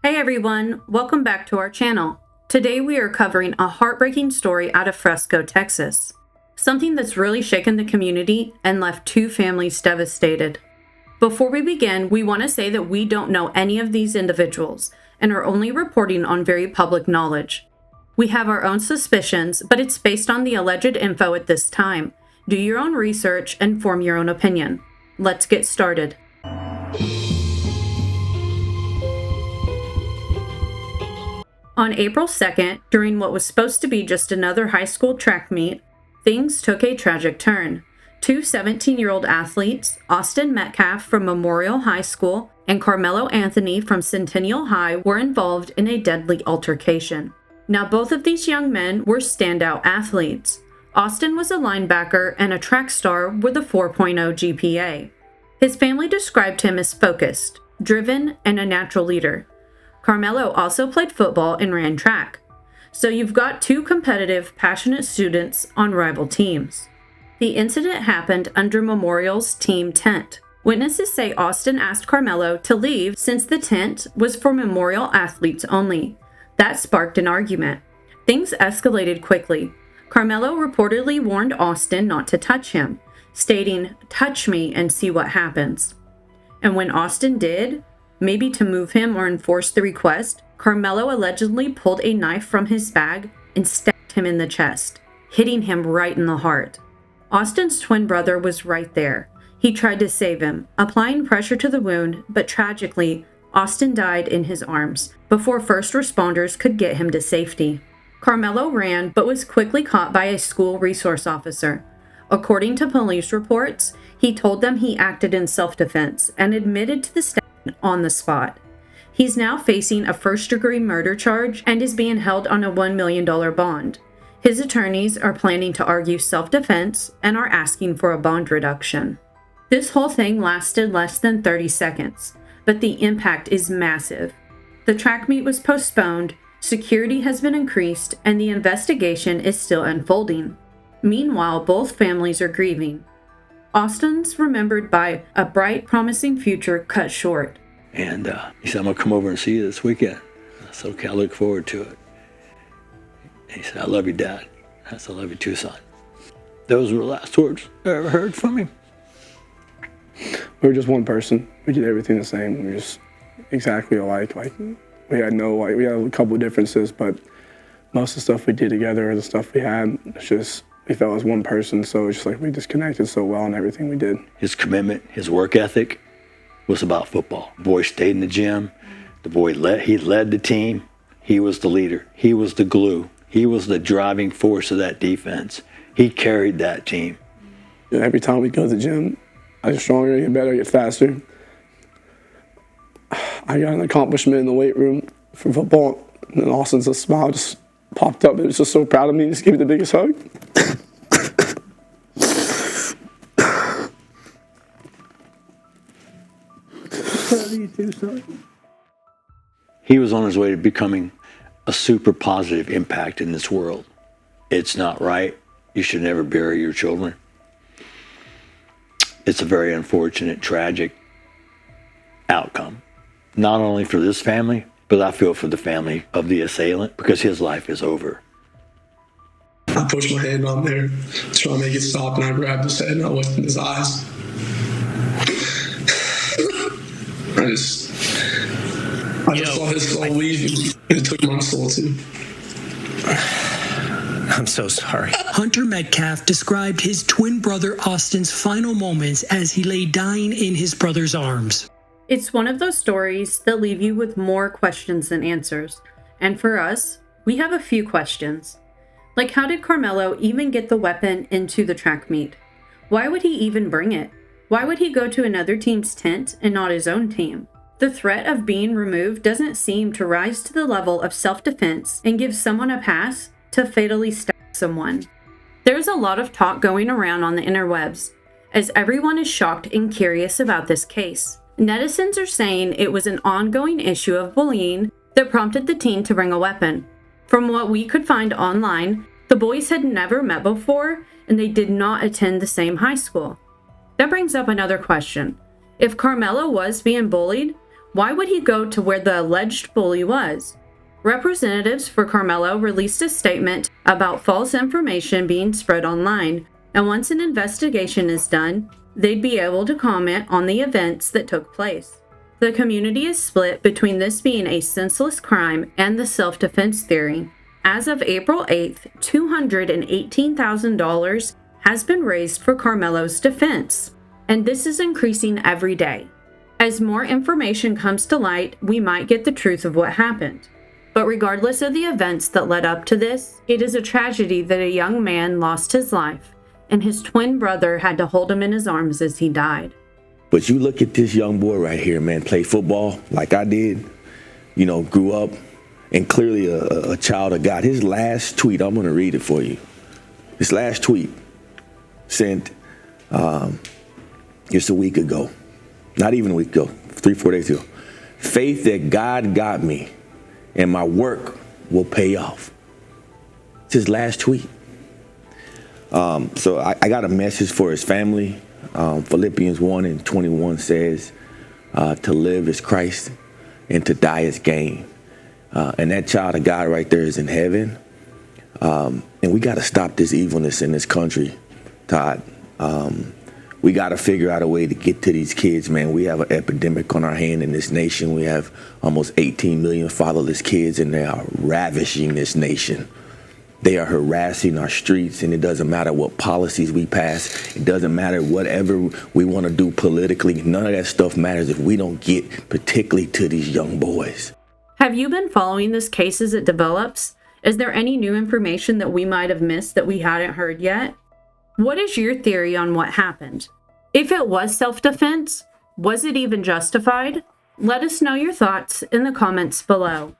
Hey everyone, welcome back to our channel. Today we are covering a heartbreaking story out of Fresco, Texas. Something that's really shaken the community and left two families devastated. Before we begin, we want to say that we don't know any of these individuals and are only reporting on very public knowledge. We have our own suspicions, but it's based on the alleged info at this time. Do your own research and form your own opinion. Let's get started. On April 2nd, during what was supposed to be just another high school track meet, things took a tragic turn. Two 17-year-old athletes, Austin Metcalf from Memorial High School and Carmelo Anthony from Centennial High, were involved in a deadly altercation. Now, both of these young men were standout athletes. Austin was a linebacker and a track star with a 4.0 GPA. His family described him as focused, driven, and a natural leader. Carmelo also played football and ran track. So you've got two competitive, passionate students on rival teams. The incident happened under Memorial's team tent. Witnesses say Austin asked Carmelo to leave since the tent was for Memorial athletes only. That sparked an argument. Things escalated quickly. Carmelo reportedly warned Austin not to touch him, stating, "Touch me and see what happens." And when Austin did, maybe to move him or enforce the request, Carmelo allegedly pulled a knife from his bag and stabbed him in the chest, hitting him right in the heart. Austin's twin brother was right there. He tried to save him, applying pressure to the wound, but tragically, Austin died in his arms before first responders could get him to safety. Carmelo ran, but was quickly caught by a school resource officer. According to police reports, he told them he acted in self-defense and admitted to the stabbing on the spot. He's now facing a first-degree murder charge and is being held on a $1 million bond. His attorneys are planning to argue self-defense and are asking for a bond reduction. This whole thing lasted less than 30 seconds, but the impact is massive. The track meet was postponed, security has been increased, and the investigation is still unfolding. Meanwhile, both families are grieving. Austin's remembered by a bright, promising future cut short. And he said, "I'm going to come over and see you this weekend." I said, "Okay, I look forward to it." And he said, "I love you, Dad." I said, "I love you too, son." Those were the last words I ever heard from him. We were just one person. We did everything the same. We were just exactly alike. We had a couple of differences, but most of the stuff we did together, the stuff we had, it's just, we felt as one person, so it's just like we just connected so well in everything we did. His commitment, his work ethic was about football. The boy stayed in the gym. He led the team. He was the leader. He was the glue. He was the driving force of that defense. He carried that team. Every time we go to the gym, I get stronger, I get better, I get faster. I got an accomplishment in the weight room for football, and then Austin's smile just popped up. It was just so proud of me. He just gave me the biggest hug. He was on his way to becoming a super positive impact in this world. It's not right. You should never bury your children. It's a very unfortunate, tragic outcome. Not only for this family, but I feel for the family of the assailant, because his life is over. I pushed my hand on there, trying to make it stop, and I grabbed his head and I looked in his eyes. I just saw his soul leave, and it took my soul too. I'm so sorry. Hunter Metcalf described his twin brother Austin's final moments as he lay dying in his brother's arms. It's one of those stories that leave you with more questions than answers. And for us, we have a few questions. Like, how did Carmelo even get the weapon into the track meet? Why would he even bring it? Why would he go to another team's tent and not his own team? The threat of being removed doesn't seem to rise to the level of self-defense and give someone a pass to fatally stab someone. There's a lot of talk going around on the interwebs, as everyone is shocked and curious about this case. Netizens are saying it was an ongoing issue of bullying that prompted the teen to bring a weapon. From what we could find online, the boys had never met before and they did not attend the same high school. That brings up another question. If Carmelo was being bullied, Why would he go to where the alleged bully was? Representatives for Carmelo released a statement about false information being spread online, and once an investigation is done, they'd be able to comment on the events that took place. The community is split between this being a senseless crime and the self-defense theory. As of April 8th, $218,000 has been raised for Carmelo's defense, and this is increasing every day. As more information comes to light, we might get the truth of what happened. But regardless of the events that led up to this, it is a tragedy that a young man lost his life, and his twin brother had to hold him in his arms as he died. But you look at this young boy right here, man, play football like I did, grew up, and clearly a child of God. His last tweet, I'm going to read it for you. His last tweet sent just a week ago, not even a week ago, 3-4 days ago. Faith that God got me and my work will pay off. It's his last tweet. So I got a message for his family. Philippians 1:21 says, to live is Christ and to die is gain. And that child of God right there is in heaven. And we got to stop this evilness in this country, Todd. We got to figure out a way to get to these kids, man. We have an epidemic on our hand in this nation. We have almost 18 million fatherless kids, and they are ravishing this nation. They are harassing our streets, and it doesn't matter what policies we pass. It doesn't matter whatever we want to do politically. None of that stuff matters if we don't get particularly to these young boys. Have you been following this case as it develops? Is there any new information that we might have missed that we hadn't heard yet? What is your theory on what happened? If it was self-defense, was it even justified? Let us know your thoughts in the comments below.